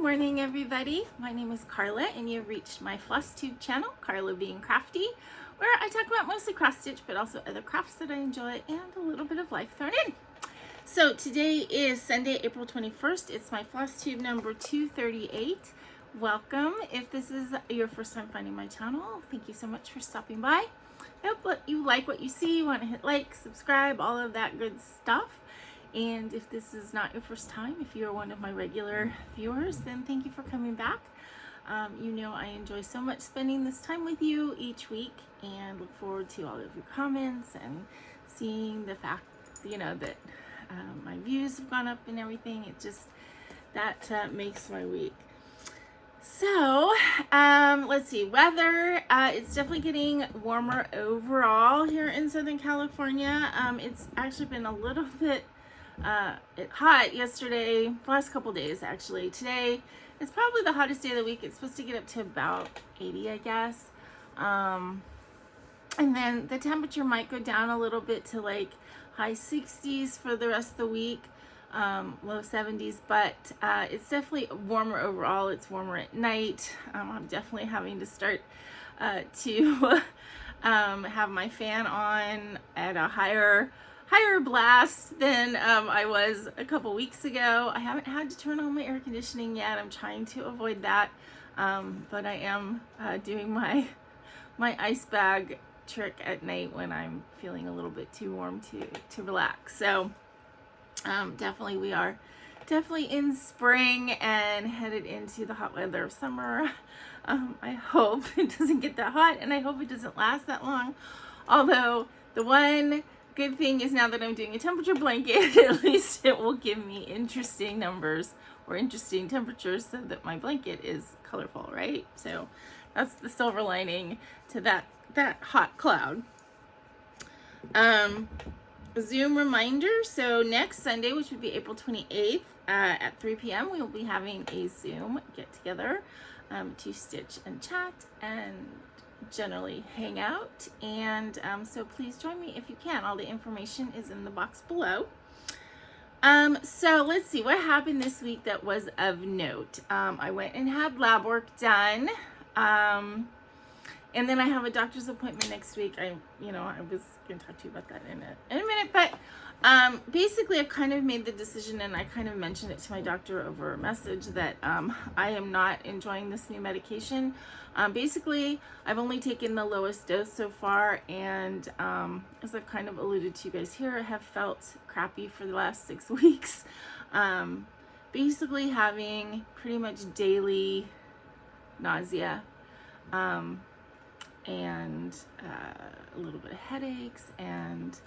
morning, everybody. My name is Karla, and you've reached my FlossTube channel, KarlaBeingCrafty, where I talk about mostly cross stitch, but also other crafts that I enjoy and a little bit of life thrown in. So today is Sunday, April 21st. It's my FlossTube number 238. Welcome. If this is your first time finding my channel, thank you so much for stopping by. I hope you like what you see. You want to hit like, subscribe, all of that good stuff. And if this is not your first time, if you're one of my regular viewers, then thank you for coming back. You know I enjoy so much spending this time with you each week and look forward to all of your comments and seeing the fact, you know, that my views have gone up and everything. It just, that makes my week. So, let's see, weather, it's definitely getting warmer overall here in Southern California. It's actually been a little bit hot yesterday, the last couple days actually. Today is probably the hottest day of the week. It's supposed to get up to about 80, I guess. And then the temperature might go down a little bit to like high 60s for the rest of the week, low 70s, but it's definitely warmer overall. It's warmer at night. I'm definitely having to start to have my fan on at a higher blast than I was a couple weeks ago. I haven't had to turn on my air conditioning yet. I'm trying to avoid that, but I am doing my ice bag trick at night when I'm feeling a little bit too warm to relax. So definitely we are definitely in spring and headed into the hot weather of summer. I hope it doesn't get that hot, and I hope it doesn't last that long. Although the one good thing is now that I'm doing a temperature blanket, at least it will give me interesting numbers or interesting temperatures so that my blanket is colorful, right? So that's the silver lining to that hot cloud. Zoom reminder, so next Sunday, which would be April 28th at 3 p.m., we will be having a Zoom get together to stitch and chat and generally hang out, and so please join me if you can. All the information is in the box below. So let's see what happened this week that was of note. I went and had lab work done, and then I have a doctor's appointment next week. I was going to talk to you about that in a minute, but basically I've kind of made the decision, and I kind of mentioned it to my doctor over a message, that I am not enjoying this new medication. Basically, I've only taken the lowest dose so far, and as I've kind of alluded to you guys here, I have felt crappy for the last 6 weeks. Basically having pretty much daily nausea, and a little bit of headaches and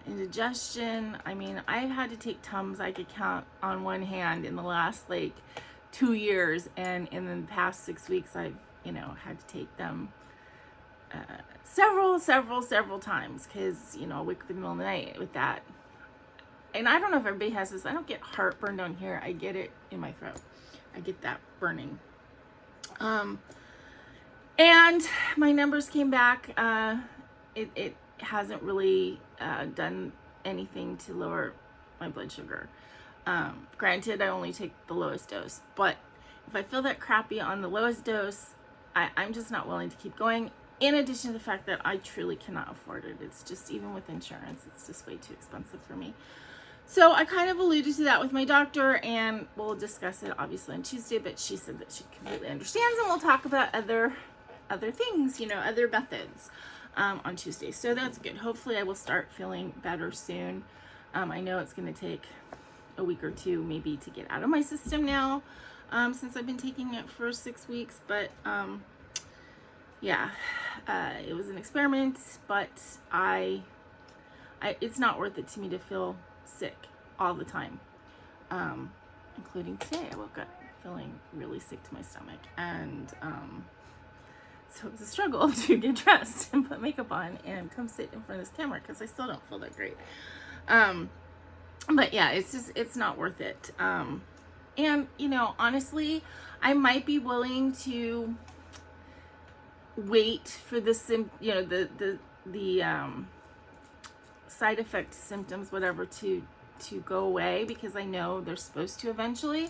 indigestion. I mean, I've had to take Tums I could count on one hand in the last like 2 years, and in the past 6 weeks I've had to take them several times, because I'll wake up in the middle of the night with that. And I don't know if everybody has this. I don't get heartburn down here. I get it in my throat. I get that burning. And my numbers came back. It hasn't really done anything to lower my blood sugar. Granted, I only take the lowest dose, but if I feel that crappy on the lowest dose, I'm just not willing to keep going, in addition to the fact that I truly cannot afford it. It's just, even with insurance, it's just way too expensive for me. So I kind of alluded to that with my doctor, and we'll discuss it obviously on Tuesday, but she said that she completely understands, and we'll talk about other things, other methods on Tuesday. So that's good. Hopefully I will start feeling better soon. I know it's going to take a week or two maybe to get out of my system now, since I've been taking it for 6 weeks, but yeah, it was an experiment, but it's not worth it to me to feel sick all the time, including today. I woke up feeling really sick to my stomach, and so it was a struggle to get dressed and put makeup on and come sit in front of this camera, because I still don't feel that great. But yeah, it's not worth it. And honestly, I might be willing to wait for the side effect symptoms, whatever, to go away, because I know they're supposed to eventually.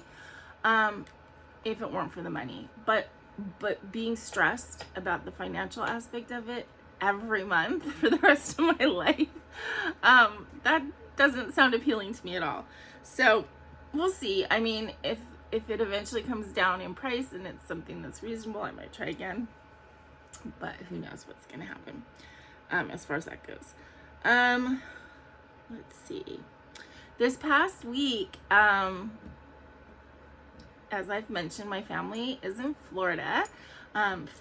if it weren't for the money. But being stressed about the financial aspect of it every month for the rest of my life, that doesn't sound appealing to me at all. So we'll see. I mean, if it eventually comes down in price and it's something that's reasonable, I might try again. But who knows what's going to happen as far as that goes. Let's see. This past week, as I've mentioned, my family is in Florida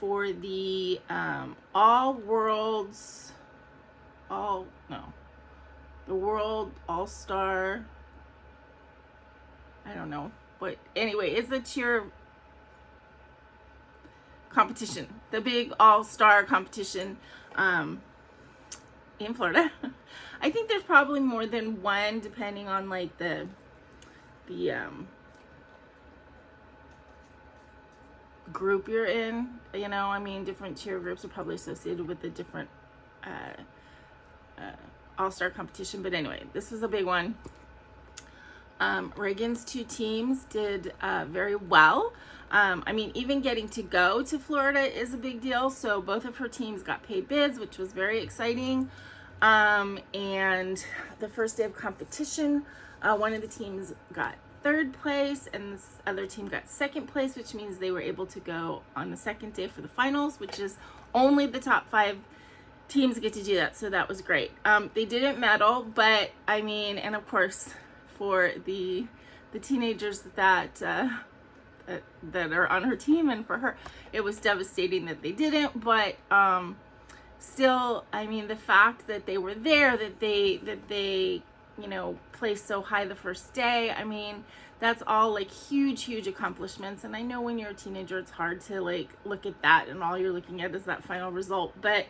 for the the World All-Star, I don't know, but anyway, it's a cheer competition, the big all-star competition in Florida. I think there's probably more than one, depending on like the group you're in. You know, I mean, different cheer groups are probably associated with the different all-star competition. But anyway, this was a big one. Reagan's 2 teams did very well. I mean, even getting to go to Florida is a big deal. So both of her teams got paid bids, which was very exciting. And the first day of competition, one of the teams got 3rd place and this other team got 2nd place, which means they were able to go on the 2nd day for the finals, which is only the top 5 teams get to do that. So that was great. They didn't medal, but I mean, and of course for the teenagers that are on her team and for her, it was devastating that they didn't, but still, I mean, the fact that they were there, that they you know, placed so high the first day, I mean, that's all like huge accomplishments. And I know when you're a teenager, it's hard to like look at that and all you're looking at is that final result, but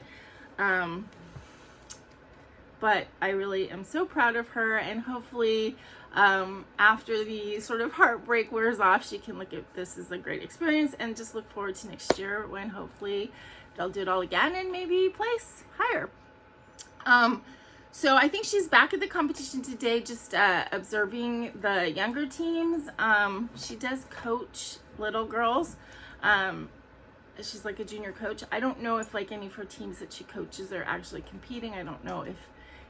I really am so proud of her, and hopefully after the sort of heartbreak wears off, she can look at this as a great experience and just look forward to next year when hopefully they'll do it all again and maybe place higher. So I think she's back at the competition today, just observing the younger teams. She does coach little girls. She's like a junior coach. I don't know if like any of her teams that she coaches are actually competing. I don't know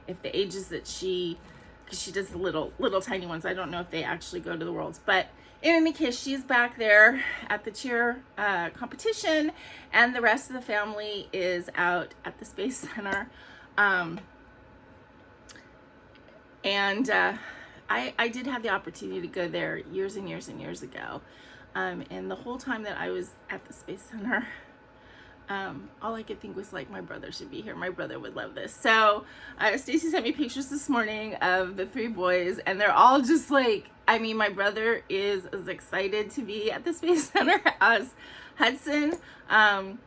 if the ages that because she does the little tiny ones, I don't know if they actually go to the Worlds. But in any case, she's back there at the cheer competition, and the rest of the family is out at the Space Center. I did have the opportunity to go there years and years and years ago. And the whole time that I was at the Space Center, all I could think was like, my brother should be here. My brother would love this. So Stacy sent me pictures this morning of the 3 boys, and they're all just like, I mean, my brother is as excited to be at the Space Center as Hudson. Logan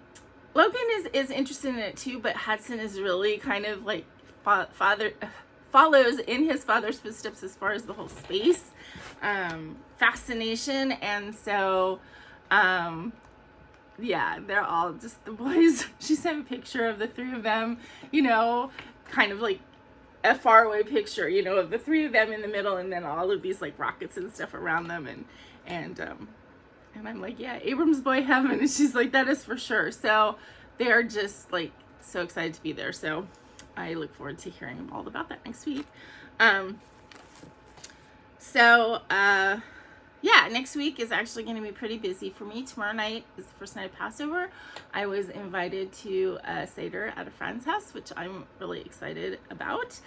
is interested in it too, but Hudson is really kind of like follows in his father's footsteps as far as the whole space fascination. And so yeah, they're all just the boys. She sent a picture of the 3 of them, you know, kind of like a faraway picture, you know, of the 3 of them in the middle, and then all of these like rockets and stuff around them, and I'm like, yeah, Abrams boy heaven. And she's like, that is for sure. So they are just like so excited to be there. So I look forward to hearing all about that next week. Yeah, next week is actually going to be pretty busy for me. Tomorrow night is the first night of Passover. I was invited to a Seder at a friend's house, which I'm really excited about.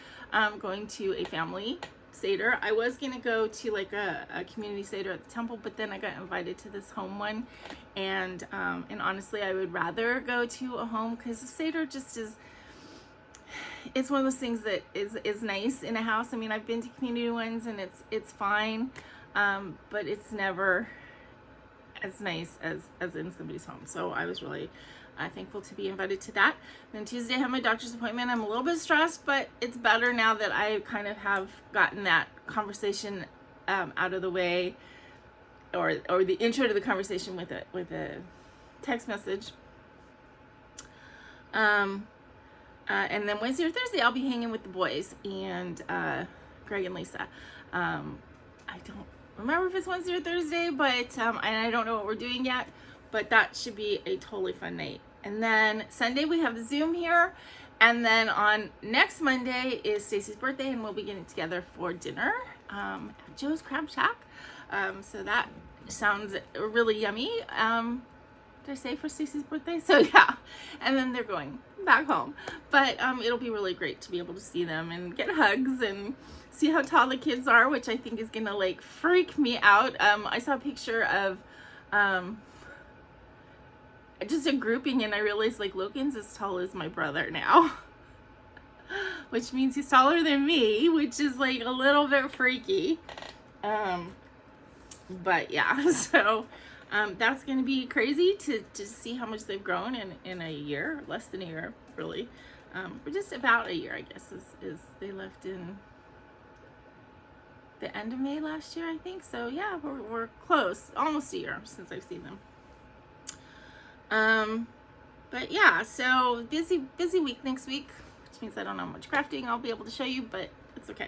Going to a family Seder. I was going to go to like a community Seder at the temple, but then I got invited to this home one. And honestly, I would rather go to a home because the Seder just is, it's one of those things that is nice in a house. I mean, I've been to community ones and it's fine. But it's never as nice as in somebody's home. So I was really thankful to be invited to that. Then Tuesday I have my doctor's appointment. I'm a little bit stressed, but it's better now that I kind of have gotten that conversation out of the way, or the intro to the conversation with a text message. And then Wednesday or Thursday I'll be hanging with the boys and Greg and Lisa. remember if it's Wednesday or Thursday, but and I don't know what we're doing yet, but that should be a totally fun night. And then Sunday we have the Zoom here, and then on next Monday is Stacy's birthday, and we'll be getting together for dinner at Joe's Crab Shack. So that sounds really yummy. Did I say for Stacy's birthday? So yeah, and then they're going back home, but it'll be really great to be able to see them and get hugs and see how tall the kids are, which I think is gonna like freak me out. I saw a picture of just a grouping, and I realized like Logan's as tall as my brother now, which means he's taller than me, which is like a little bit freaky. But yeah, so that's going to be crazy to see how much they've grown in a year, less than a year, really. Or just about a year, I guess, is they left in the end of May last year, I think. So yeah, we're close, almost a year since I've seen them. But yeah, so busy week next week, which means I don't know how much crafting I'll be able to show you, but it's okay.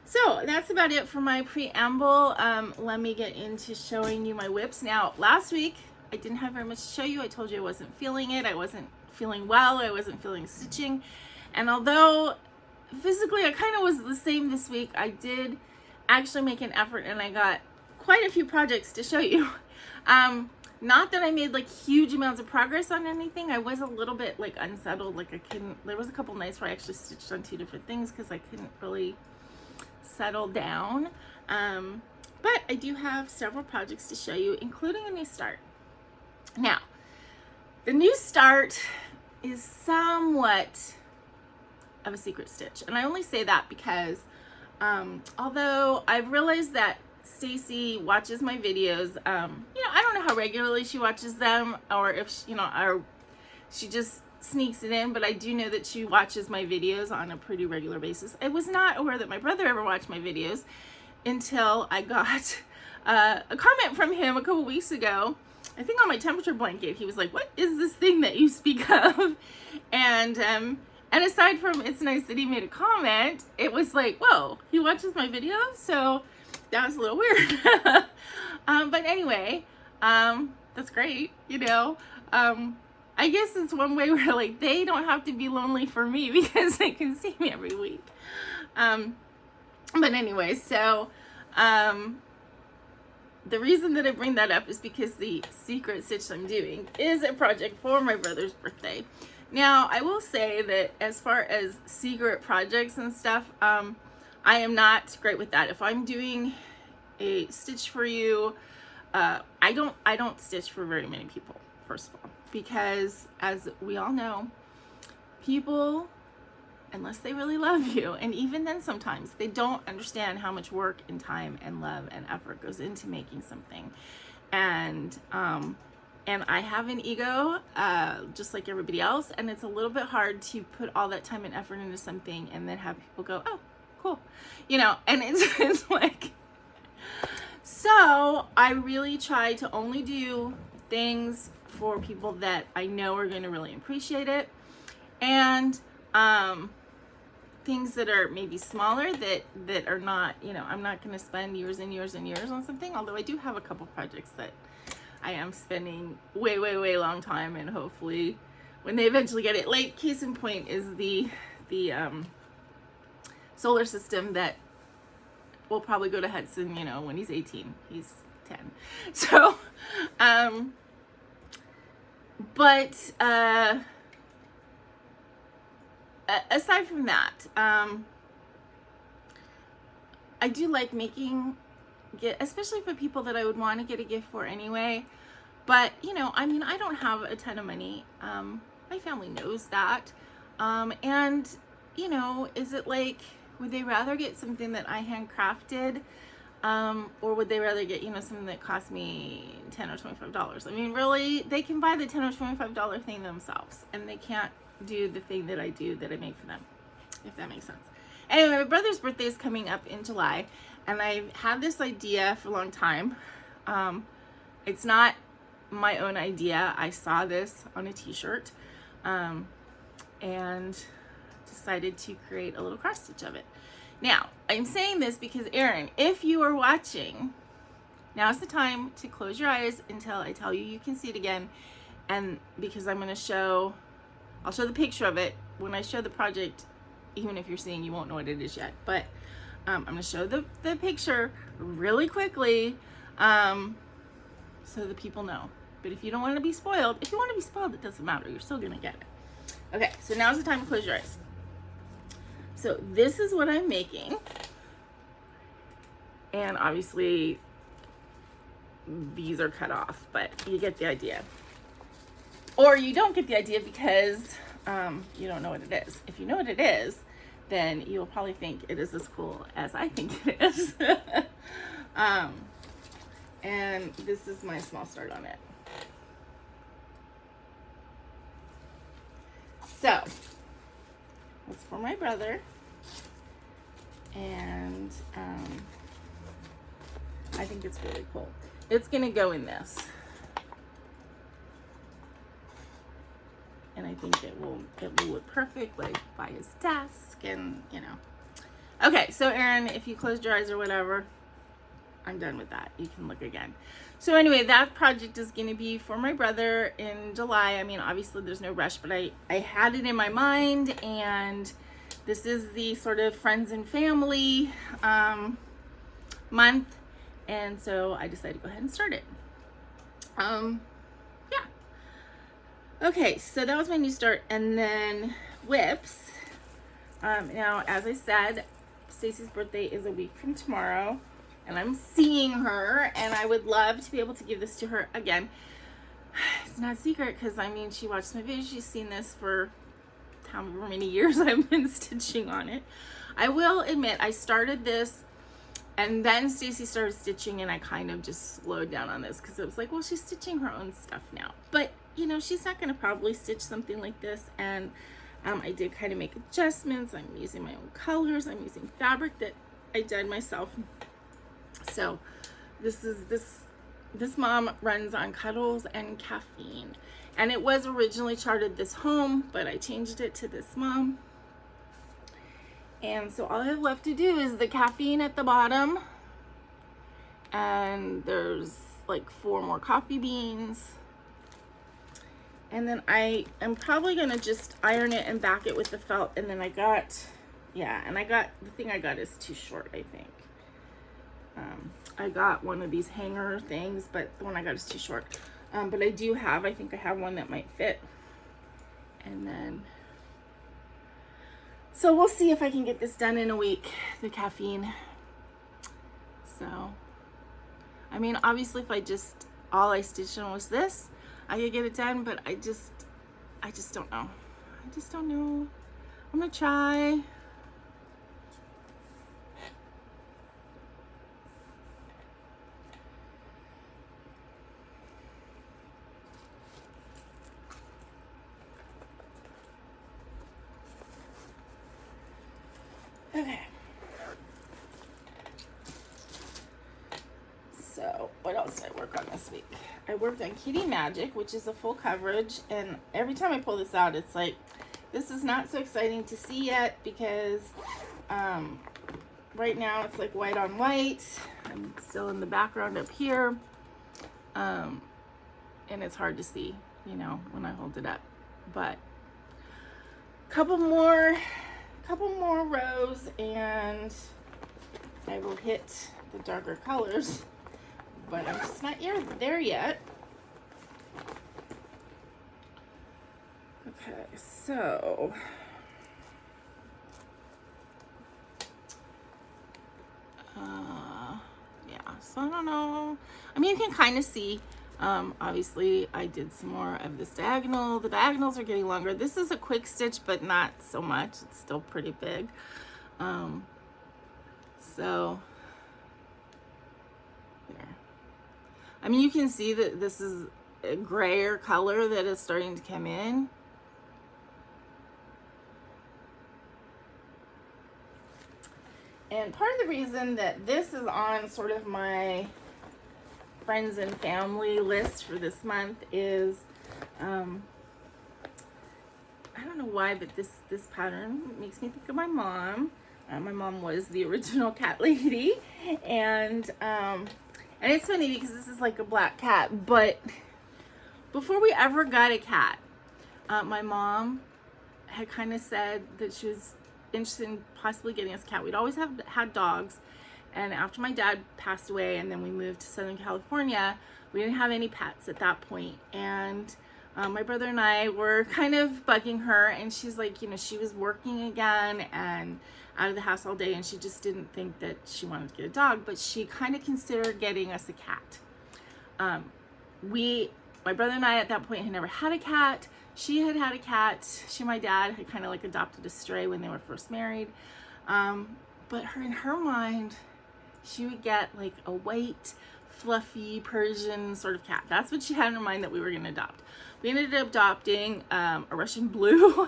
So that's about it for my preamble. Let me get into showing you my whips. Now, last week, I didn't have very much to show you. I told you I wasn't feeling it. I wasn't feeling well. I wasn't feeling stitching. And although physically I kind of was the same this week, I did actually make an effort, and I got quite a few projects to show you. Not that I made like huge amounts of progress on anything. I was a little bit like unsettled. Like there was a couple nights where I actually stitched on 2 different things because I couldn't really settle down. But I do have several projects to show you, including a new start. Now, the new start is somewhat of a secret stitch. And I only say that because although I've realized that Stacy watches my videos, you know, I don't know how regularly she watches them, or if she, or she just sneaks it in, but I do know that she watches my videos on a pretty regular basis. I was not aware that my brother ever watched my videos until I got a comment from him a couple weeks ago, I think on my temperature blanket. He was like, "What is this thing that you speak of?" And aside from it's nice that he made a comment, it was like, whoa, he watches my videos? So that was a little weird. But anyway, that's great, you know. I guess it's one way where like they don't have to be lonely for me because they can see me every week. But anyway, so the reason that I bring that up is because the secret stitch I'm doing is a project for my brother's birthday. Now, I will say that as far as secret projects and stuff, I am not great with that. If I'm doing a stitch for you, I don't stitch for very many people, first of all, because as we all know, people, unless they really love you, and even then sometimes, they don't understand how much work and time and love and effort goes into making something. And I have an ego, just like everybody else, and it's a little bit hard to put all that time and effort into something and then have people go, "Oh, cool," you know, and it's like, so I really try to only do things for people that I know are going to really appreciate it, and things that are maybe smaller that are not, you know, I'm not going to spend years and years and years on something, although I do have a couple projects that I am spending way long time, and hopefully when they eventually get it. Like, case in point is the solar system that will probably go to Hudson, you know, when he's 18. He's 10. So, but aside from that, I do like making, especially for people that I would want to get a gift for anyway. But, you know, I mean, I don't have a ton of money. My family knows that. And, you know, is it like, would they rather get something that I handcrafted? Or would they rather get, you know, something that cost me $10 or $25? I mean, really, they can buy the $10 or $25 thing themselves, and they can't do the thing that I do that I make for them, if that makes sense. Anyway, my brother's birthday is coming up in July, and I've had this idea for a long time. It's not my own idea. I saw this on a t-shirt and decided to create a little cross stitch of it. Now, I'm saying this because, Erin, if you are watching, now's the time to close your eyes until I tell you you can see it again. And because I'm going to show, I'll show the picture of it. When I show the project, even if you're seeing, you won't know what it is yet. But I'm going to show the picture really quickly so the people know. But if you don't want to be spoiled, if you want to be spoiled, it doesn't matter. You're still going to get it. Okay, so now's the time to close your eyes. So this is what I'm making. And obviously, these are cut off, but you get the idea. Or you don't get the idea because you don't know what it is. If you know what it is, then you'll probably think it is as cool as I think it is. And this is my small start on it. So, it's for my brother. And I think it's really cool. It's gonna go in this. And I think it will look perfect, like by his desk, and you know. Okay, so Erin, if you closed your eyes or whatever, I'm done with that. You can look again. So anyway, that project is going to be for my brother in July. I mean, obviously there's no rush, but I had it in my mind, and this is the sort of friends and family month, and so I decided to go ahead and start it. Yeah. Okay, so that was my new start, and then whips. Now, as I said, Stacy's birthday is a week from tomorrow, and I'm seeing her, and I would love to be able to give this to her again. It's not a secret, because I mean, she watched my videos. She's seen this for however many years I've been stitching on it. I will admit, I started this, and then Stacy started stitching, and I kind of just slowed down on this, because it was like, well, she's stitching her own stuff now. But, you know, she's not going to probably stitch something like this, and I did kind of make adjustments. I'm using my own colors. I'm using fabric that I dyed myself. So this mom runs on cuddles and caffeine, and it was originally charted this home, but I changed it to this mom. And so all I have left to do is the caffeine at the bottom, and there's like 4 more coffee beans, and then I am probably gonna just iron it and back it with the felt. And then the thing I got is too short, I think. I got one of these hanger things, but the one I got is too short. But I think I have one that might fit. And then, so we'll see if I can get this done in a week, the caffeine. So, I mean, obviously if all I stitched on was this, I could get it done, but I just don't know. I just don't know. I'm gonna try. Okay. So, what else did I work on this week? I worked on Kitty Magic, which is a full coverage, and every time I pull this out, it's like, this is not so exciting to see yet, because right now it's like white on white. I'm still in the background up here, and it's hard to see, you know, when I hold it up. But couple more rows, and I will hit the darker colors, but I'm just not there yet. Okay, so yeah, so I don't know. I mean, you can kind of see, obviously I did some more of this diagonal. The diagonals are getting longer. This is a quick stitch, but not so much. It's still pretty big. So there. I mean, you can see that this is a grayer color that is starting to come in. And part of the reason that this is on sort of my friends and family list for this month is, I don't know why, but this pattern makes me think of my mom. My mom was the original cat lady, and it's funny because this is like a black cat, but before we ever got a cat, my mom had kind of said that she was interested in possibly getting us a cat. We'd always had dogs, and after my dad passed away and then we moved to Southern California, we didn't have any pets at that point. And my brother and I were kind of bugging her, and she's like, you know, she was working again and out of the house all day, and she just didn't think that she wanted to get a dog, but she kind of considered getting us a cat. My brother and I at that point had never had a cat. She had had a cat. She and my dad had kind of like adopted a stray when they were first married. But in her mind, she would get like a white, fluffy Persian sort of cat. That's what she had in her mind that we were going to adopt. We ended up adopting a Russian blue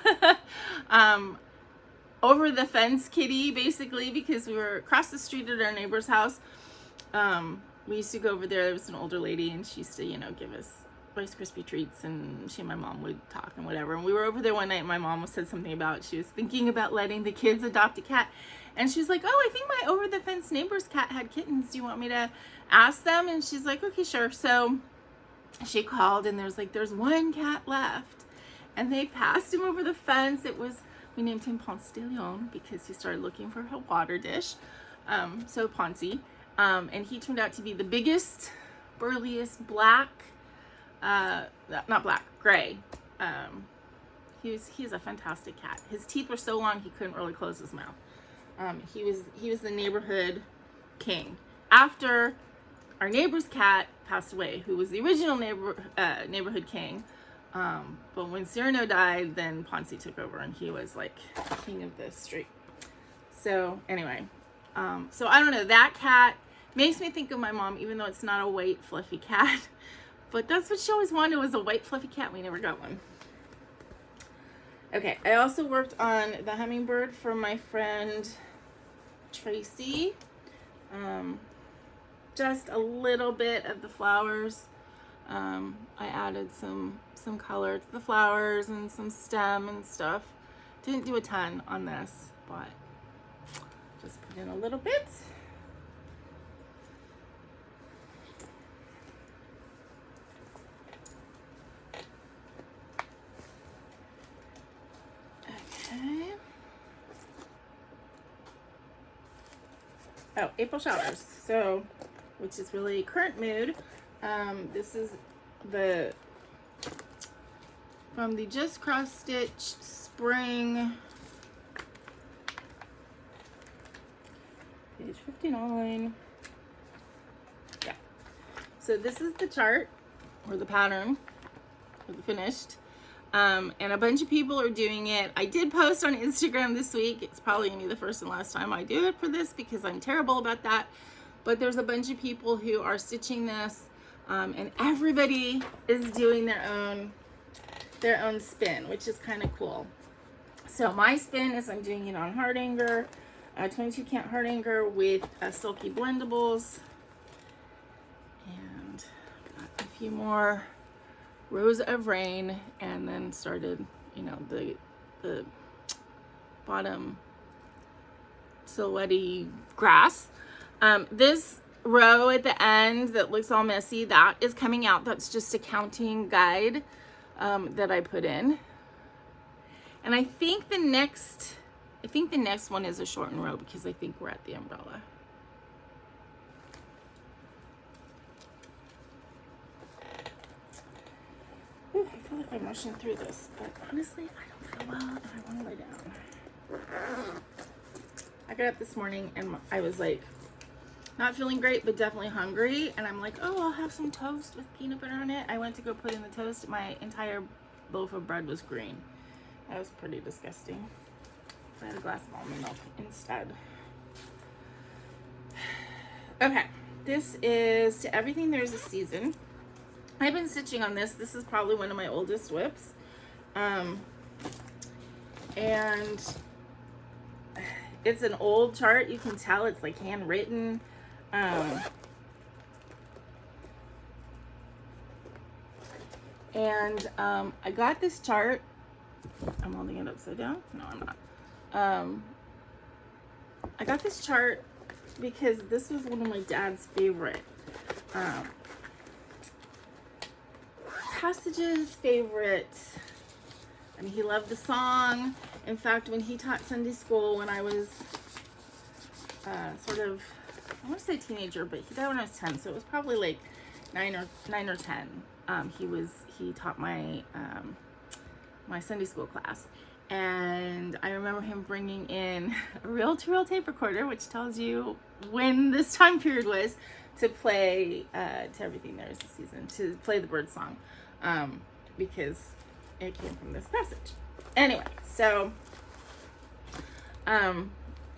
over the fence kitty, basically, because we were across the street at our neighbor's house. We used to go over there. There was an older lady, and she used to, you know, give us Rice Krispie treats, and she and my mom would talk and whatever. And we were over there one night, and my mom said something about she was thinking about letting the kids adopt a cat. And she was like, oh, I think my over the fence neighbor's cat had kittens. Do you want me to ask them? And she's like, okay, sure. So she called, and there's one cat left. And they passed him over the fence. We named him Ponce de Leon because he started looking for a water dish. So Ponce. And he turned out to be the biggest, burliest, gray. He's a fantastic cat. His teeth were so long he couldn't really close his mouth. He was the neighborhood king. After our neighbor's cat passed away, who was the original neighborhood king, but when Cyrano died, then Ponce took over, and he was like king of the street. So anyway, so I don't know, that cat makes me think of my mom, even though it's not a white fluffy cat. But that's what she always wanted, was a white fluffy cat. We never got one. Okay, I also worked on the hummingbird for my friend Tracy. Just a little bit of the flowers. I added some color to the flowers and some stem and stuff. Didn't do a ton on this, but just put in a little bit. Okay. Oh, April showers. So, which is really current mood. This is from the Just Cross Stitch Spring, page 59. Yeah. So this is the chart, or the pattern, or the finished. And a bunch of people are doing it. I did post on Instagram this week. It's probably gonna be the first and last time I do it for this because I'm terrible about that. But there's a bunch of people who are stitching this, and everybody is doing their own spin, which is kind of cool. So my spin is I'm doing it on Hardanger, 22 count Hardanger with Sulky Blendables, and got a few more rows of rain, and then started, you know, the bottom silhouette grass. This row at the end that looks all messy, that is coming out. That's just a counting guide that I put in. And I think the next one is a shortened row because I think we're at the umbrella. Ooh, I feel like I'm rushing through this, but honestly, I don't feel well and I want to lay down. I got up this morning and I was like, not feeling great, but definitely hungry. And I'm like, oh, I'll have some toast with peanut butter on it. I went to go put in the toast. My entire loaf of bread was green. That was pretty disgusting. I had a glass of almond milk instead. Okay, this is To Everything There's a Season. I've been stitching on this. This is probably one of my oldest whips. And it's an old chart. You can tell it's like handwritten. I got this chart. I'm holding it upside down. No, I'm not. I got this chart because this was one of my dad's favorite passages, I mean, he loved the song. In fact, when he taught Sunday school when I was sort of, I want to say teenager, but he died when I was 10, so it was probably like 9 or 10. He taught my my Sunday school class, and I remember him bringing in a reel-to-reel tape recorder, which tells you when this time period was, to play to everything there is a season, to play the bird song, because it came from this passage. Anyway, so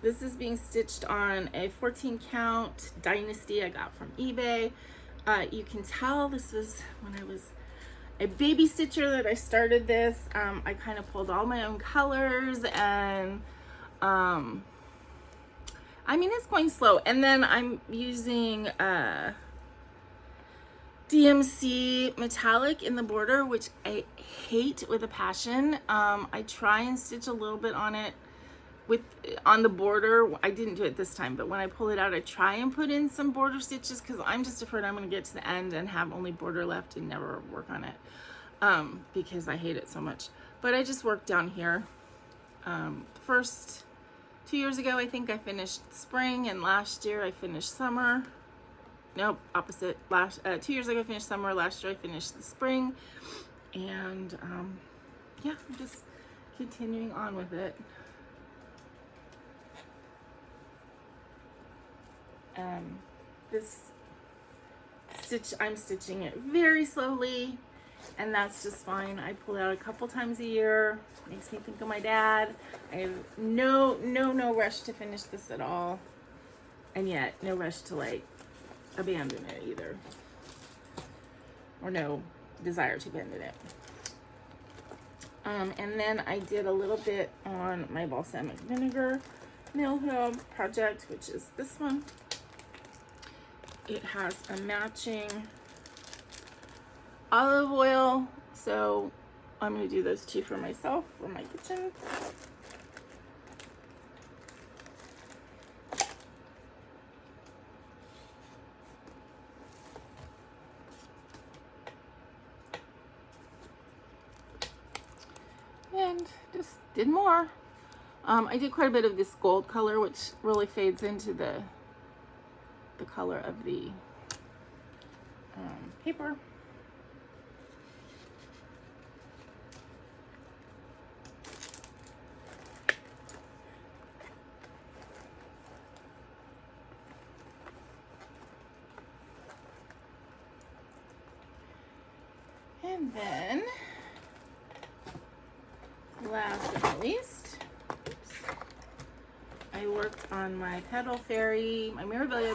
this is being stitched on a 14 count Dynasty I got from eBay. You can tell this was when I was a baby stitcher that I started this. I kind of pulled all my own colors, and I mean, it's going slow. And then I'm using DMC metallic in the border, which I hate with a passion. I try and stitch a little bit on it on the border. I didn't do it this time, but when I pull it out, I try and put in some border stitches because I'm just afraid I'm going to get to the end and have only border left and never work on it, because I hate it so much. But I just worked down here. First 2 years ago, I think I finished spring, and last year I finished summer. Nope, opposite. 2 years ago I finished summer, last year I finished the spring, and yeah, I'm just continuing on with it. This stitch, I'm stitching it very slowly, and that's just fine. I pull it out a couple times a year. Makes me think of my dad. I have no rush to finish this at all, and yet no rush to like abandon it either, or no desire to abandon it. And then I did a little bit on my Balsamic Vinegar Mill Hill project, which is this one. It has a matching olive oil, so I'm going to do those two for myself for my kitchen. And just did more. I did quite a bit of this gold color, which really fades into the color of the paper. And then, last but not least, I worked on my Petal Fairy, my Mirabilia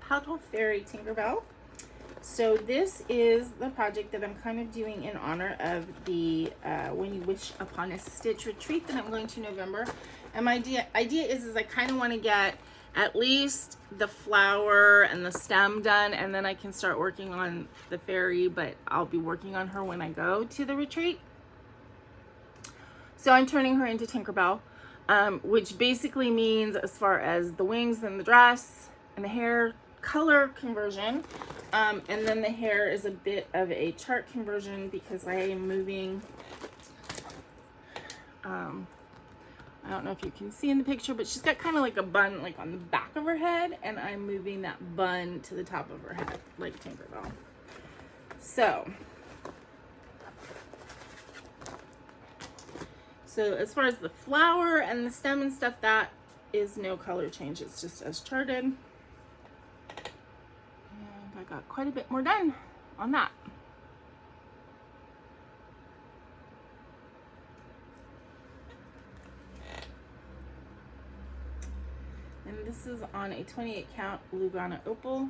Petal Fairy Tinkerbell. So this is the project that I'm kind of doing in honor of the When You Wish Upon a Stitch retreat that I'm going to in November. And my idea is I kind of want to get at least the flower and the stem done, and then I can start working on the fairy, but I'll be working on her when I go to the retreat. So I'm turning her into Tinkerbell, which basically means, as far as the wings and the dress and the hair, color conversion, and then the hair is a bit of a chart conversion because I am moving, I don't know if you can see in the picture, but she's got kind of like a bun like on the back of her head, and I'm moving that bun to the top of her head like Tinkerbell. So as far as the flower and the stem and stuff, that is no color change. It's just as charted. And I got quite a bit more done on that. And this is on a 28 count Lugana Opal,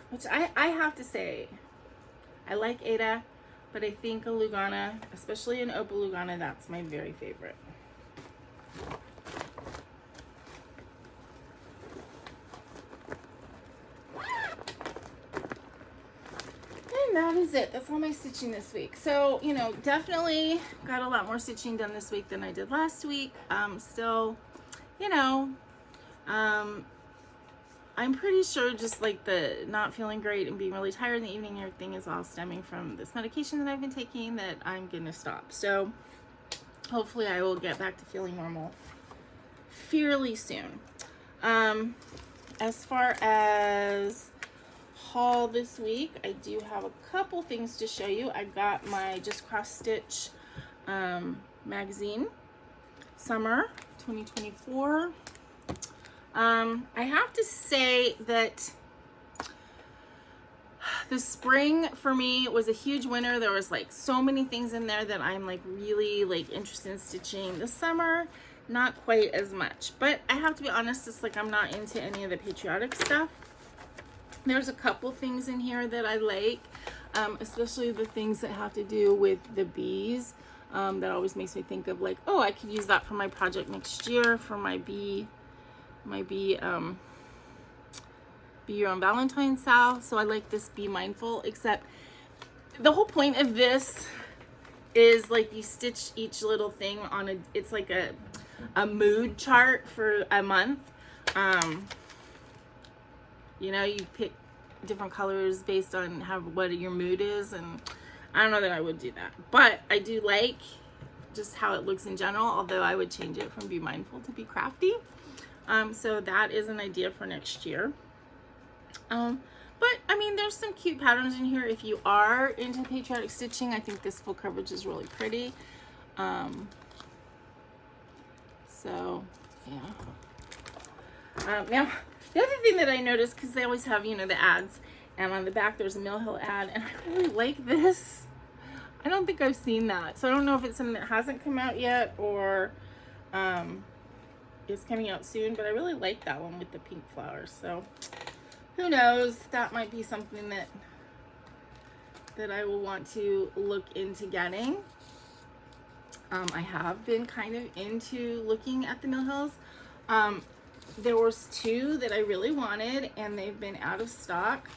which I have to say, I like Aida, but I think a Lugana, especially an Opal Lugana, that's my very favorite. And that is it. That's all my stitching this week. So, you know, definitely got a lot more stitching done this week than I did last week. Still, you know, I'm pretty sure just like the not feeling great and being really tired in the evening and everything is all stemming from this medication that I've been taking that I'm gonna stop. So hopefully I will get back to feeling normal fairly soon. As far as haul this week, I do have a couple things to show you. I got my Just Cross Stitch magazine, summer 2024. I have to say that the spring for me was a huge winner. There was like so many things in there that I'm like really like interested in stitching. The summer, not quite as much, but I have to be honest, it's like I'm not into any of the patriotic stuff. There's a couple things in here that I like, especially the things that have to do with the bees. That always makes me think of like, oh, I could use that for my project next year for my Be Your Own Valentine Sal. So I like this Be Mindful, except the whole point of this is like you stitch each little thing on it's like a mood chart for a month. You know, you pick different colors based on what your mood is, and I don't know that I would do that, but I do like just how it looks in general, although I would change it from Be Mindful to Be Crafty. So that is an idea for next year. But I mean, there's some cute patterns in here. If you are into patriotic stitching, I think this full coverage is really pretty. So yeah. Now, the other thing that I noticed, because they always have, you know, the ads, and on the back there's a Mill Hill ad, and I really like this. I don't think I've seen that, so I don't know if it's something that hasn't come out yet or is coming out soon, but I really like that one with the pink flowers. So who knows, that might be something that I will want to look into getting. I have been kind of into looking at the Mill Hills. There was two that I really wanted, and they've been out of stock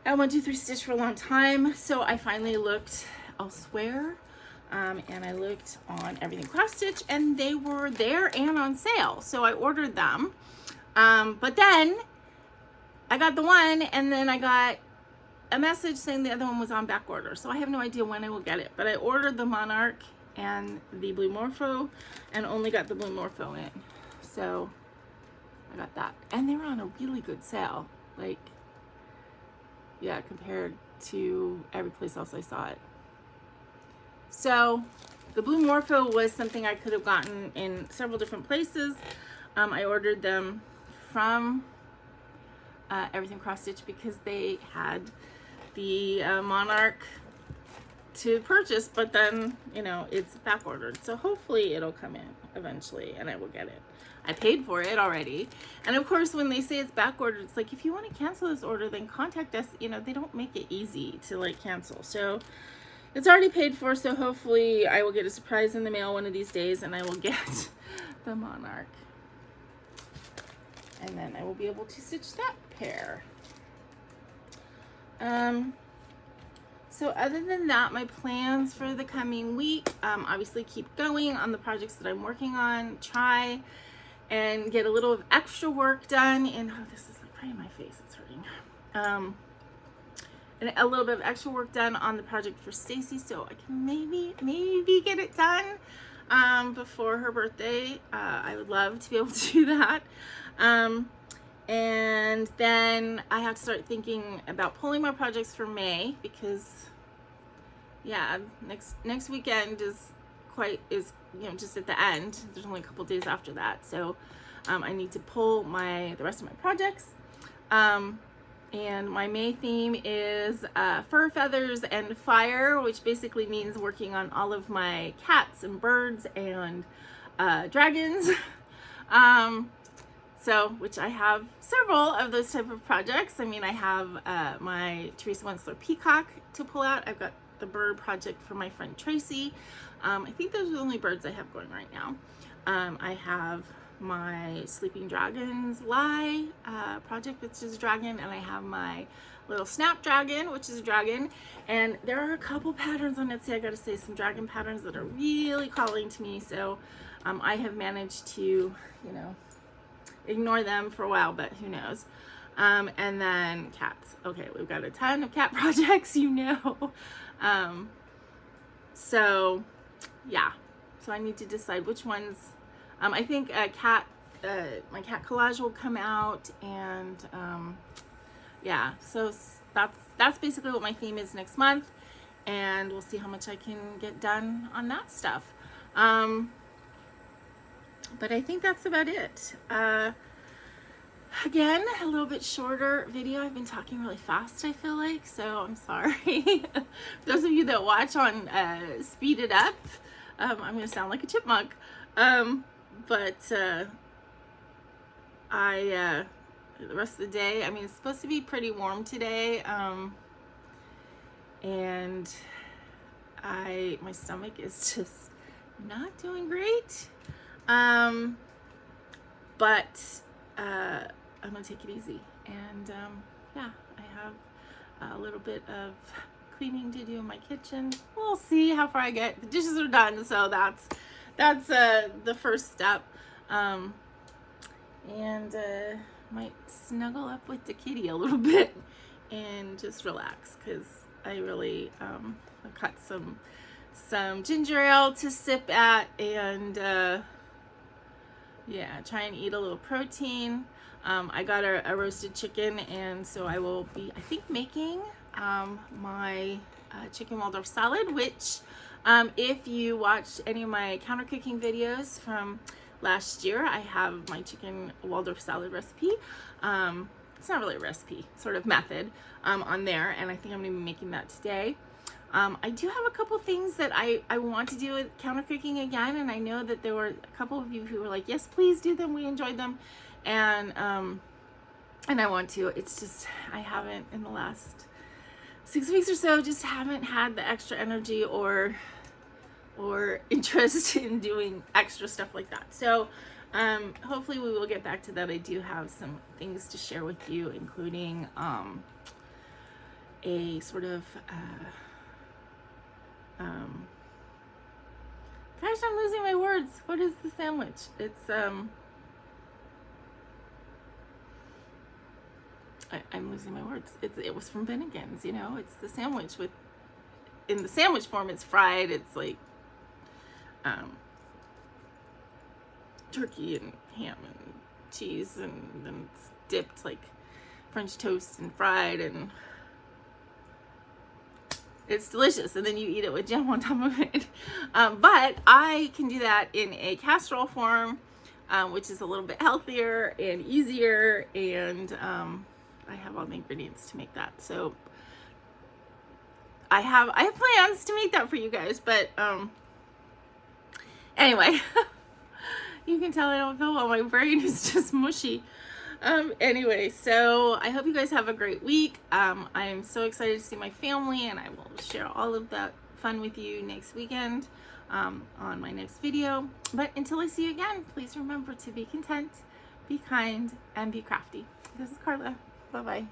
at 1-2-3 Stitch for a long time, so I finally looked elsewhere, and I looked on Everything Cross Stitch, and they were there and on sale, so I ordered them. But then I got the one, and then I got a message saying the other one was on back order, so I have no idea when I will get it. But I ordered the Monarch and the Blue Morpho, and only got the Blue Morpho in, so I got that, and they were on a really good sale, like, yeah, compared to every place else I saw it. So the Blue Morpho was something I could have gotten in several different places. I ordered them from Everything Cross Stitch because they had the Monarch to purchase, but then, you know, it's back ordered, so hopefully it'll come in eventually and I will get it. I paid for it already, and of course when they say it's back ordered, it's like, if you want to cancel this order, then contact us. You know, they don't make it easy to like cancel, so it's already paid for, so hopefully I will get a surprise in the mail one of these days and I will get the Monarch, and then I will be able to stitch that pair. So other than that, my plans for the coming week, obviously keep going on the projects that I'm working on, try and get a little of extra work done. And oh, this is like right in my face, it's hurting. And a little bit of extra work done on the project for Stacy, so I can maybe get it done before her birthday. I would love to be able to do that. And then I have to start thinking about pulling my projects for May, because yeah, next weekend is you know, just at the end. There's only a couple days after that, so I need to pull the rest of my projects. And my May theme is fur, feathers, and fire, which basically means working on all of my cats and birds and dragons. So, which I have several of those type of projects. I mean, I have my Teresa Wensler Peacock to pull out. I've got the bird project for my friend Tracy. I think those are the only birds I have going right now. I have my Sleeping Dragons Lie project, which is a dragon, and I have my little snapdragon, which is a dragon, and there are a couple patterns on Etsy, I gotta say, some dragon patterns that are really calling to me. So I have managed to, you know, ignore them for a while, but who knows. And then cats. Okay, we've got a ton of cat projects, you know. So yeah, so I need to decide which ones. I think my cat collage will come out, and yeah, so that's basically what my theme is next month, and we'll see how much I can get done on that stuff. But I think that's about it. Again, a little bit shorter video. I've been talking really fast, I feel like, so I'm sorry. Those of you that watch on Speed It Up, I'm going to sound like a chipmunk. But the rest of the day, I mean, it's supposed to be pretty warm today, and my stomach is just not doing great. But I'm gonna take it easy, and yeah, I have a little bit of cleaning to do in my kitchen. We'll see how far I get. The dishes are done, so that's the first step. And might snuggle up with the kitty a little bit and just relax, because I really I cut some ginger ale to sip at, and yeah, try and eat a little protein. I got a roasted chicken, and so I will be, I think, making my chicken Waldorf salad, which if you watched any of my counter cooking videos from last year, I have my chicken Waldorf salad recipe. It's not really a recipe, sort of method on there, and I think I'm going to be making that today. I do have a couple things that I want to do with counter cooking again, and I know that there were a couple of you who were like, yes, please do them, we enjoyed them, and I want to. It's just, I haven't, in the last 6 weeks or so, just haven't had the extra energy or interest in doing extra stuff like that. So hopefully we will get back to that. I do have some things to share with you, including a sort of gosh, I'm losing my words. What is the sandwich? It's I'm losing my words. It was from Bennigan's, you know. It's the sandwich with, in the sandwich form, it's fried. It's like turkey and ham and cheese, and then it's dipped like French toast and fried, and it's delicious, and then you eat it with jam on top of it. But I can do that in a casserole form, which is a little bit healthier and easier, and I have all the ingredients to make that. So I have plans to make that for you guys, but anyway, you can tell I don't feel well. My brain is just mushy. Anyway, so I hope you guys have a great week. I am so excited to see my family, and I will share all of that fun with you next weekend on my next video. But until I see you again, please remember to be content, be kind, and be crafty. This is Karla. Bye-bye.